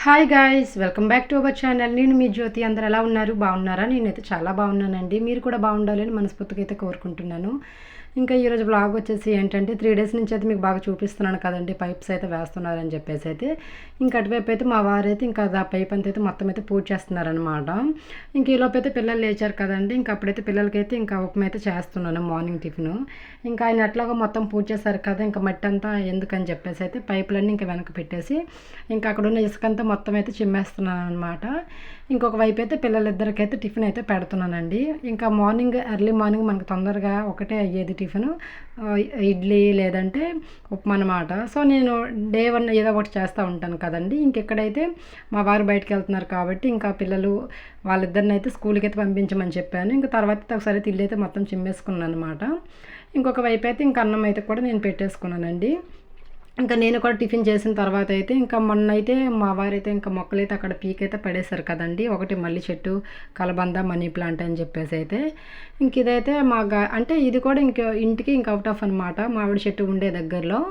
Hi guys, welcome back to our channel. నేను మీ జ్యోతి. అందరు ఎలా ఉన్నారు? బాగున్నారా? నేనైతే చాలా బాగున్నానండి. మీరు కూడా బాగుండాలని మనస్ఫూర్తిగా అయితే కోరుకుంటున్నాను. ఇంకా ఈరోజు బ్లాగ్ వచ్చేసి ఏంటంటే 3 డేస్ నుంచి అయితే మీకు బాగా చూపిస్తున్నాను కదండి, పైప్స్ అయితే వేస్తున్నారని చెప్పేసి అయితే. ఇంకా అటువైపు అయితే మా వారైతే ఇంకా ఆ పైప్ అంతా అయితే మొత్తం అయితే పూజ చేస్తున్నారనమాట. ఇంక ఈలోపు అయితే పిల్లలు లేచారు కదండి, ఇంకా అప్పుడైతే పిల్లలకైతే ఇంకా ఉప్మా అయితే చేస్తున్నాను, మార్నింగ్ టిఫిన్. ఇంకా ఆయన అట్లాగా మొత్తం పూజ చేశారు కదా, ఇంకా మట్టి అంతా ఎందుకని చెప్పేసి అయితే పైపులన్నీ ఇంకా వెనక పెట్టేసి ఇంకా అక్కడ ఉన్న ఇసుకంతా మొత్తం అయితే చిమ్మేస్తున్నాను అనమాట. ఇంకొక వైపు అయితే పిల్లలిద్దరికైతే టిఫిన్ అయితే పెడుతున్నానండి. ఇంకా ఎర్లీ మార్నింగ్ మనకు తొందరగా ఒకటే అయ్యేది టిఫిన్, ఇడ్లీ లేదంటే ఉప్మా అనమాట. సో నేను డే 1 ఏదో ఒకటి చేస్తూ ఉంటాను కదండి. ఇంకెక్కడైతే మా వారు బయటకు వెళ్తున్నారు కాబట్టి ఇంకా పిల్లలు వాళ్ళిద్దరిని అయితే స్కూల్కి అయితే పంపించమని చెప్పాను. ఇంకా తర్వాత ఒకసారి ఇల్లు అయితే మొత్తం చిమ్మేసుకున్నాను అనమాట. ఇంకొక వైపు అయితే ఇంకా అన్నం అయితే కూడా నేను పెట్టేసుకున్నానండి. ఇంకా నేను కూడా టిఫిన్ చేసిన తర్వాత అయితే ఇంకా మొన్నైతే మా వారైతే ఇంకా మొక్కలైతే అక్కడ పీకైతే పడేశారు కదండి. ఒకటి మల్లి చెట్టు, కలబంద, మనీ ప్లాంట్ అని చెప్పేసి అయితే ఇంక ఇదైతే అంటే ఇది కూడా ఇంక ఇంటికి ఇంకా అవుట్ ఆఫ్ అనమాట, మామిడి చెట్టు ఉండే దగ్గరలో.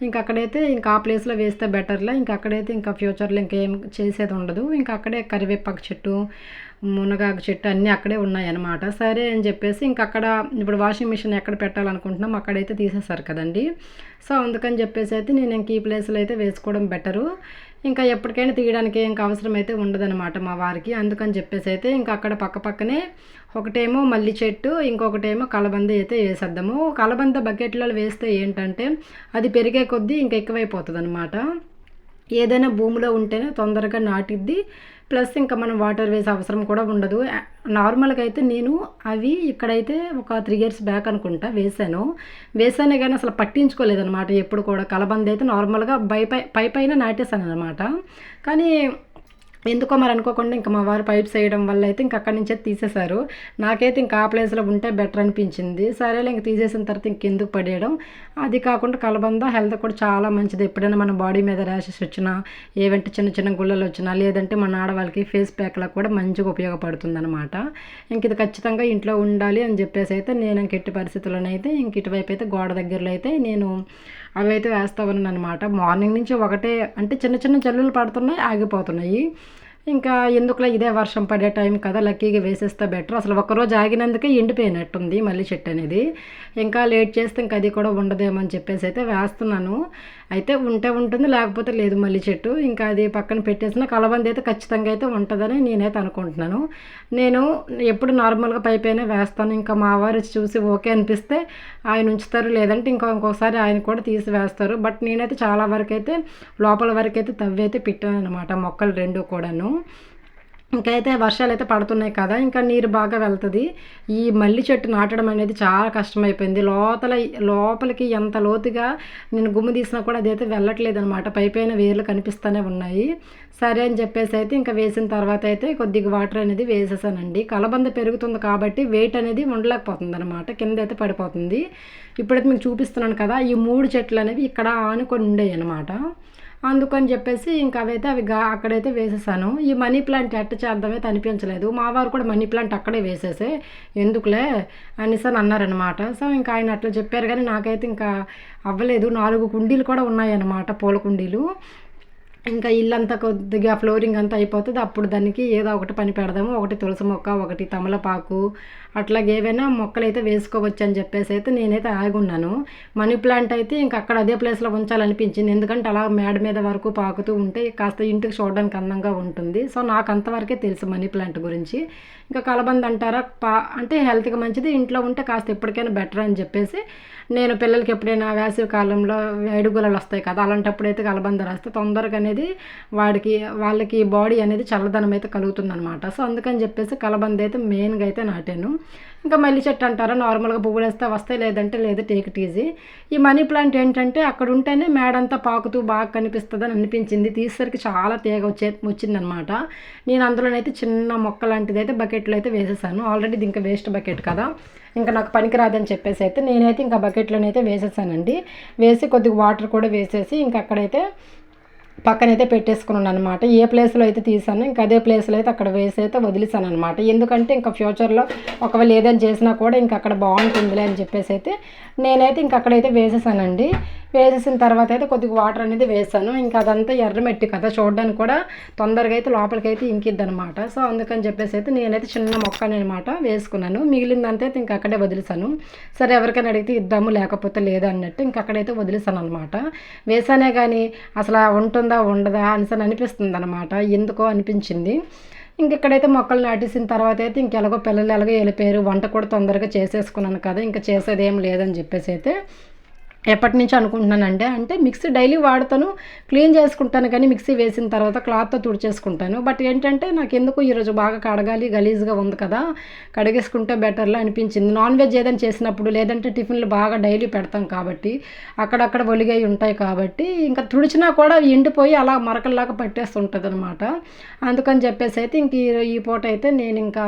ఇంకా అక్కడైతే ఇంకా ఆ ప్లేస్లో వేస్తే బెటర్లే. ఇంకా అక్కడైతే ఇంకా ఫ్యూచర్లో ఇంకేం చేసేది ఉండదు. ఇంకా అక్కడే కరివేపాకు చెట్టు, మునగాకు చెట్టు అన్నీ అక్కడే ఉన్నాయన్నమాట. సరే అని చెప్పేసి ఇంకా అక్కడ ఇప్పుడు వాషింగ్ మిషన్ ఎక్కడ పెట్టాలనుకుంటున్నాం అక్కడైతే తీసేశారు కదండి. సో అందుకని చెప్పేసి అయితే నేను ఇంక ఈ ప్లేస్లో అయితే వేసుకోవడం బెటరు. ఇంకా ఎప్పటికైనా తీయడానికి ఇంకా అవసరం అయితే ఉండదన్నమాట మా వారికి. అందుకని చెప్పేసి అయితే ఇంకా అక్కడ పక్కనే ఒకటేమో మల్లి చెట్టు, ఇంకొకటేమో కలబంద అయితే వేసేద్దాము. కలబంద బకెట్లలో వేస్తే ఏంటంటే అది పెరిగే కొద్దీ ఇంకా ఎక్కువైపోతుంది అనమాట. ఏదైనా భూమిలో ఉంటేనే తొందరగా నాటిద్ది, ప్లస్ ఇంకా మనం వాటర్ వేసే అవసరం కూడా ఉండదు. నార్మల్గా అయితే నేను అవి ఇక్కడైతే ఒక 3 years బ్యాక్ అనుకుంటా వేసానే కానీ అసలు పట్టించుకోలేదనమాట. ఎప్పుడు కూడా కలబంద అయితే నార్మల్గా పైన నాటేశాను అనమాట. కానీ ఎందుకో మరి అనుకోకుండా ఇంకా మా వారు పైప్స్ వేయడం వల్ల అయితే ఇంక అక్కడి నుంచే తీసేశారు. నాకైతే ఇంకా ఆ ప్లేస్లో ఉంటే బెటర్ అనిపించింది. సరేలే ఇంక తీసేసిన తర్వాత ఇంకెందుకు పడేయడం. అది కాకుండా కలబంద హెల్త్ కూడా చాలా మంచిది. ఎప్పుడైనా మన బాడీ మీద ర్యాషెస్ వచ్చినా, ఏవంటే చిన్న చిన్న గుళ్ళలు వచ్చినా, లేదంటే మన ఆడవాళ్ళకి ఫేస్ ప్యాక్లా కూడా మంచిగా ఉపయోగపడుతుంది అనమాట. ఇంక ఇది ఖచ్చితంగా ఇంట్లో ఉండాలి అని చెప్పేసి అయితే నేను ఇంక ఎట్టి పరిస్థితుల్లోనైతే ఇంక ఇటువైపు అయితే గోడ దగ్గరలో అయితే నేను అవి అయితే వేస్తూ ఉన్నాను అనమాట. మార్నింగ్ నుంచి ఒకటే అంటే చిన్న చిన్న జల్లులు పడుతున్నాయి, ఆగిపోతున్నాయి. ఇంకా ఎందుకులా, ఇదే వర్షం పడే టైం కదా, లక్కీగా వేసేస్తే బెటర్. అసలు ఒక్కరోజు ఆగినందుకే ఎండిపోయినట్టుంది మళ్ళీ చెట్టు అనేది. ఇంకా లేట్ చేస్తే ఇంకా అది కూడా ఉండదేమో అని చెప్పేసి అయితే వేస్తున్నాను. అయితే ఉంటే ఉంటుంది, లేకపోతే లేదు మళ్ళీ చెట్టు. ఇంకా అది పక్కన పెట్టేసిన కలబంద అయితే ఖచ్చితంగా అయితే ఉంటుందని నేనైతే అనుకుంటున్నాను. నేను ఎప్పుడు నార్మల్గా పైపైనే వేస్తాను. ఇంకా మా వారు చూసి ఓకే అనిపిస్తే ఆయన ఉంచుతారు, లేదంటే ఇంకోసారి ఆయన కూడా తీసి వేస్తారు. బట్ నేనైతే చాలా వరకు అయితే లోపల వరకు అయితే తవ్వి అయితే పెట్టాను అనమాట, మొక్కలు రెండు కూడాను. ఇంకైతే వర్షాలు అయితే పడుతున్నాయి కదా, ఇంకా నీరు బాగా వెళ్తుంది. ఈ మల్లి చెట్టు నాటడం అనేది చాలా కష్టమైపోయింది. లోపలికి ఎంత లోతుగా నేను గుమ్ము తీసినా కూడా అదైతే వెళ్ళట్లేదు అనమాట. పైపైన వేర్లు కనిపిస్తూనే ఉన్నాయి. సరే అని చెప్పేసి అయితే ఇంకా వేసిన తర్వాత అయితే కొద్దిగా వాటర్ అనేది వేసేసానండి. కలబంద పెరుగుతుంది కాబట్టి వెయిట్ అనేది ఉండలేకపోతుంది అనమాట, కింద అయితే పడిపోతుంది. ఇప్పుడైతే మీకు చూపిస్తున్నాను కదా, ఈ 3 చెట్లు అనేవి ఇక్కడ ఆనుకొని ఉండేవి అనమాట. అందుకని చెప్పేసి ఇంకా అవి అక్కడైతే వేసేసాను. ఈ మనీ ప్లాంట్ ఎట్ట చేద్దామైతే అనిపించలేదు. మా వారు కూడా మనీ ప్లాంట్ అక్కడే వేసేసే, ఎందుకులే అనేసి అని అన్నారనమాట. సో ఇంకా ఆయన అట్లా చెప్పారు కానీ నాకైతే ఇంకా అవ్వలేదు. 4 కుండీలు కూడా ఉన్నాయన్నమాట, పూల కుండీలు. ఇంకా ఇల్లంతా కొద్దిగా ఫ్లోరింగ్ అంతా అయిపోతుంది, అప్పుడు దానికి ఏదో ఒకటి పని పెడదాము. ఒకటి తులసి మొక్క, ఒకటి తమలపాకు, అట్లాగే ఏవైనా మొక్కలు అయితే వేసుకోవచ్చు అని చెప్పేసి అయితే నేనైతే ఆగున్నాను. మనీ ప్లాంట్ అయితే ఇంకా అక్కడ అదే ప్లేస్లో ఉంచాలనిపించింది, ఎందుకంటే అలా మేడ మీద వరకు పాకుతూ ఉంటే కాస్త ఇంటికి చూడడానికి అందంగా ఉంటుంది. సో నాకు అంతవరకే తెలుసు మనీ ప్లాంట్ గురించి. ఇంకా కలబంద అంటారా, అంటే హెల్త్కి మంచిది, ఇంట్లో ఉంటే కాస్త ఎప్పటికైనా బెటర్ అని చెప్పేసి నేను పిల్లలకి ఎప్పుడైనా వేసవి కాలంలో వేడిగులలు వస్తాయి కదా, అలాంటప్పుడు అయితే కలబంద రాస్తే తొందరగా అనేది వాళ్ళకి బాడీ అనేది చల్లదనం అయితే కలుగుతుంది అనమాట. సో అందుకని చెప్పేసి కలబంద అయితే మెయిన్గా అయితే నాటాను. ఇంకా మల్లి చెట్టు అంటారా, నార్మల్గా పువ్వులు వేస్తే వస్తాయి, లేదంటే లేదు, టేక్ ఇట్ ఈజీ. ఈ మనీ ప్లాంట్ ఏంటంటే అక్కడ ఉంటేనే మేడంతా పాకుతూ బాగా కనిపిస్తుంది అని అనిపించింది. తీసేసరికి చాలా తీగ వచ్చిందనమాట. నేను అందులోనైతే చిన్న మొక్క లాంటిది అయితే బకెట్లో అయితే వేసేసాను. ఆల్రెడీ ఇది ఇంకా వేస్ట్ బకెట్ కదా, ఇంకా నాకు పనికిరాదని చెప్పేసి అయితే నేనైతే ఇంకా బకెట్లోనైతే వేసేసానండి. వేసి కొద్దిగా వాటర్ కూడా వేసేసి ఇంకా అక్కడైతే పక్కనైతే పెట్టేసుకున్నాను అనమాట. ఏ ప్లేస్లో అయితే తీసాను ఇంకా అదే ప్లేస్లో అయితే అక్కడ వేసి అయితే వదిలేసాను అనమాట. ఎందుకంటే ఇంకా ఫ్యూచర్లో ఒకవేళ ఏదైనా చేసినా కూడా ఇంకా అక్కడ బాగుంటుందిలే అని చెప్పేసి అయితే నేనైతే ఇంక అక్కడైతే వేసేసానండి. వేసేసిన తర్వాత అయితే కొద్దిగా వాటర్ అనేది వేసాను. ఇంకా అదంతా ఎర్రమట్టి కదా, చూడడానికి కూడా తొందరగా అయితే లోపలికైతే ఇంకిద్ది అనమాట. సో అందుకని చెప్పేసి అయితే నేనైతే చిన్న మొక్కని అనమాట వేసుకున్నాను. మిగిలిందంతా అయితే ఇంకా అక్కడే వదిలేసాను. సరే ఎవరికైనా అడిగితే ఇద్దాము లేకపోతే లేదు అన్నట్టు ఇంక అక్కడైతే వదిలేసాను అనమాట. వేసానే కానీ అసలు ఉంటుందా ఉండదా అని అనిపిస్తుంది అనమాట. ఎందుకో అనిపించింది. ఇంక ఇక్కడైతే మొక్కలు నాటేసిన తర్వాత అయితే ఇంకెలాగో పిల్లలు ఎలాగో వెళ్ళిపోయారు. వంట కూడా తొందరగా చేసేసుకున్నాను కదా, ఇంకా చేసేది ఏం లేదని చెప్పేసి అయితే ఎప్పటి నుంచో అనుకుంటున్నానండి. అంటే మిక్సీ డైలీ వాడతాను, క్లీన్ చేసుకుంటాను కానీ మిక్సీ వేసిన తర్వాత క్లాత్తో తుడిచేసుకుంటాను. బట్ ఏంటంటే నాకు ఎందుకు ఈరోజు బాగా కడగాలి, గలీజ్గా ఉంది కదా, కడిగేసుకుంటే బెటర్లా అనిపించింది. నాన్ వెజ్ ఏదైనా చేసినప్పుడు లేదంటే టిఫిన్లు బాగా డైలీ పెడతాం కాబట్టి అక్కడక్కడ ఒలిగాయి ఉంటాయి కాబట్టి ఇంకా తుడిచినా కూడా ఎండిపోయి అలా మరకల్లాగా పట్టేస్తుంటుంది అనమాట. అందుకని చెప్పేసి అయితే ఇంక ఈ పూట అయితే నేను ఇంకా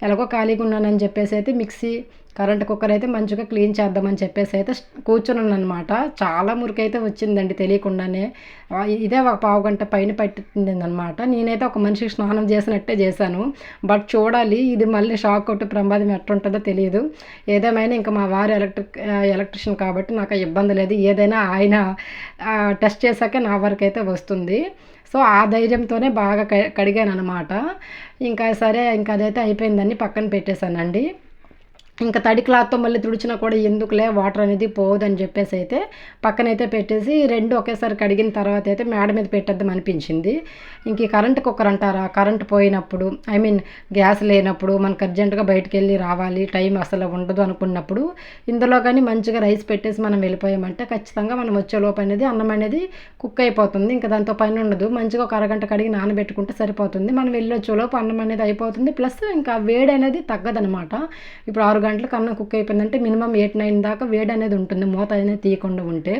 ఎలాగో ఖాళీగా ఉన్నానని చెప్పేసి అయితే మిక్సీ, కరెంట్ కుక్కర్ అయితే మంచిగా క్లీన్ చేద్దామని చెప్పేసి అయితే కూర్చున్నాను అనమాట. చాలా మురికైతే వచ్చిందండి తెలియకుండానే. ఇదే ఒక పావు గంట పైన పట్టిందనమాట. నేనైతే ఒక మనిషికి స్నానం చేసినట్టే చేశాను. బట్ చూడాలి ఇది మళ్ళీ షాక్ కొట్టి ప్రమాదం ఎట్టుంటుందో తెలియదు. ఏదేమైనా ఇంకా మా వారు ఎలక్ట్రిషియన్ కాబట్టి నాకు ఇబ్బంది లేదు. ఏదైనా ఆయన టెస్ట్ చేశాకే నా వరకు అయితే వస్తుంది. సో ఆ ధైర్యంతోనే బాగా కడిగాను అనమాట. ఇంకా సరే ఇంకా అదైతే అయిపోయిందని పక్కన పెట్టేశానండి. ఇంకా తడి క్లాత్తో మళ్ళీ తుడిచినా కూడా ఎందుకులే వాటర్ అనేది పోదని చెప్పేసి అయితే పక్కనైతే పెట్టేసి రెండు ఒకేసారి కడిగిన తర్వాత అయితే మేడ మీద పెట్టేద్దాం అనిపించింది. ఇంక ఈ కరెంట్ కుక్కర్ అంటారా, కరెంట్ పోయినప్పుడు గ్యాస్ లేనప్పుడు మనకు అర్జెంటుగా బయటకు వెళ్ళి రావాలి, టైం అసలు ఉండదు అనుకున్నప్పుడు ఇందులో కానీ మంచిగా రైస్ పెట్టేసి మనం వెళ్ళిపోయామంటే ఖచ్చితంగా మనం వచ్చేలోపు అనేది అన్నం అనేది కుక్ అయిపోతుంది. ఇంకా దాంతో పని ఉండదు. మంచిగా ఒక అరగంట కడిగి నానబెట్టుకుంటే సరిపోతుంది. మనం వెళ్ళొచ్చేలోపు అన్నం అనేది అయిపోతుంది. ప్లస్ ఇంకా వేడి అనేది తగ్గదనమాట. ఇప్పుడు 6 గంటలకు అన్నం కుక్ అయిపోయిందంటే మినిమం 8-9 దాకా వేడి అనేది ఉంటుంది, మూత అనేది తీయకుండా ఉంటే.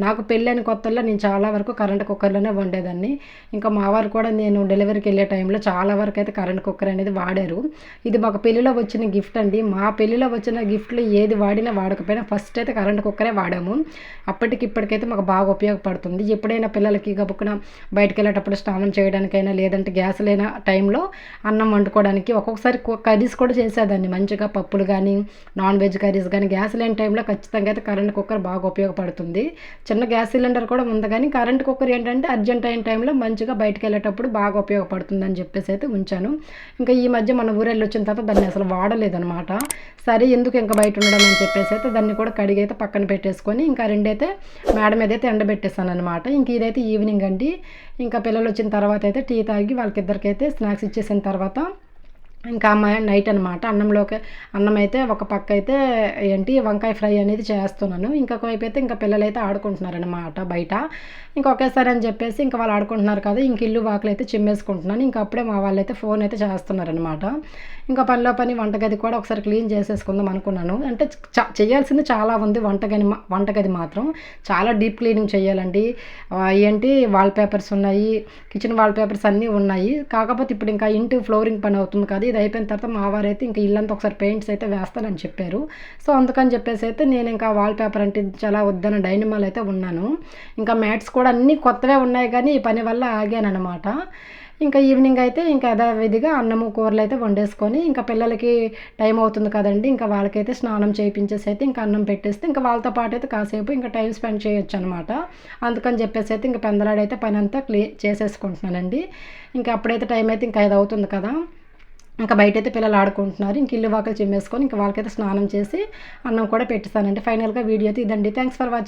నాకు పెళ్ళైన కొత్తల్లో నేను చాలా వరకు కరెంట్ కుక్కర్లోనే వండేదాన్ని. ఇంకా మా వారు కూడా నేను డెలివరీకి వెళ్ళే టైంలో చాలా వరకు అయితే కరెంట్ కుక్కర్ అనేది వాడారు. ఇది మాకు పెళ్ళిలో వచ్చిన గిఫ్ట్ అండి. మా పెళ్ళిలో వచ్చిన గిఫ్ట్లు ఏది వాడినా వాడకపోయినా ఫస్ట్ అయితే కరెంట్ కుక్కరే వాడాము. ఇప్పటికైతే మాకు బాగా ఉపయోగపడుతుంది. ఎప్పుడైనా పిల్లలకి గబుక్కున బయటకు వెళ్ళేటప్పుడు స్నానం చేయడానికైనా లేదంటే గ్యాస్ లేని టైంలో అన్నం వండుకోవడానికి ఒక్కొక్కసారి కర్రీస్ కూడా చేసేదాన్ని మంచిగా, పప్పులు కానీ నాన్ వెజ్ కర్రీస్ కానీ. గ్యాస్ లేని టైంలో ఖచ్చితంగా అయితే కరెంట్ కుక్కర్ బాగా ఉపయోగపడుతుంది. చిన్న గ్యాస్ సిలిండర్ కూడా ఉంది కానీ కరెంట్ కుక్కర్ ఏంటంటే అర్జెంట్ అయిన టైంలో మంచిగా బయటకు వెళ్ళేటప్పుడు బాగా ఉపయోగపడుతుంది అని చెప్పేసి అయితే ఉంచాను. ఇంకా ఈ మధ్య మన ఊరెళ్ళి వచ్చిన తర్వాత దాన్ని అసలు వాడలేదనమాట. సరే ఎందుకు ఇంకా బయట ఉండడం అని చెప్పేసి అయితే దాన్ని కూడా కడిగైతే పక్కన పెట్టేసుకొని ఇంకా రెండైతే మేడ మీద అయితే ఎండబెట్టేసాను అనమాట. ఇంక ఇదైతే ఈవినింగ్ అండి. ఇంకా పిల్లలు వచ్చిన తర్వాత అయితే టీ తాగి వాళ్ళకిద్దరికైతే స్నాక్స్ ఇచ్చేసిన తర్వాత ఇంకా నైట్ అనమాట. అన్నం అయితే ఒక పక్క అయితే వంకాయ ఫ్రై అనేది చేస్తున్నాను. ఇంకొక వైపు అయితే ఇంకా పిల్లలు అయితే ఆడుకుంటున్నారనమాట బయట. ఒకేసారి అని చెప్పేసి ఇంకా వాళ్ళు ఆడుకుంటున్నారు కదా, ఇంక ఇల్లు వాకులు అయితే చిమ్మేసుకుంటున్నాను. ఇంకా అప్పుడే మా వాళ్ళు అయితే ఫోన్ అయితే చేస్తున్నారనమాట. ఇంకా పనిలో పని వంటగది కూడా ఒకసారి క్లీన్ చేసేసుకుందాం అనుకున్నాను. అంటే చేయాల్సింది చాలా ఉంది. వంటగది మాత్రం చాలా డీప్ క్లీనింగ్ చేయాలండి. వాల్పేపర్స్ ఉన్నాయి, కిచెన్ వాల్పేపర్స్ అన్నీ ఉన్నాయి. కాకపోతే ఇప్పుడు ఇంకా ఇంటి ఫ్లోరింగ్ పని అవుతుంది కదా, ఇది అయిపోయిన తర్వాత మా వారు అయితే ఇంకా ఇల్లంతా ఒకసారి పెయింట్స్ అయితే వేస్తానని చెప్పారు. సో అందుకని చెప్పేసి అయితే నేను ఇంకా వాల్పేపర్ అంటే చాలా వద్దన డైనిమాల్ అయితే ఉన్నాను. ఇంకా మ్యాట్స్ కూడా అన్నీ కొత్తవే ఉన్నాయి కానీ ఈ పని వల్ల ఆగానమాట. ఇంకా ఈవినింగ్ అయితే ఇంకా యథావిధిగా అన్నము కూరలు అయితే వండేసుకొని ఇంకా పిల్లలకి టైం అవుతుంది కదండి, ఇంకా వాళ్ళకైతే స్నానం చేయించేసి అయితే ఇంకా అన్నం పెట్టేస్తే ఇంకా వాళ్ళతో పాటు అయితే కాసేపు ఇంకా టైం స్పెండ్ చేయొచ్చు అనమాట. అందుకని చెప్పేసి అయితే ఇంకా పెందలాడైతే పని అంతా చేసేసుకుంటున్నానండి. ఇంకా అప్పుడైతే టైం అయితే ఇంకా 5 అవుతుంది కదా, ఇంకా బయటైతే పిల్లలు ఆడుకుంటున్నారు. ఇంక ఇల్లు వాకలు చిమ్మేసుకొని ఇంకా వాళ్ళకైతే స్నానం చేసి అన్నం కూడా పెట్టేస్తానండి. ఫైనల్గా వీడియో అయితే ఇదండి. Thanks for watching.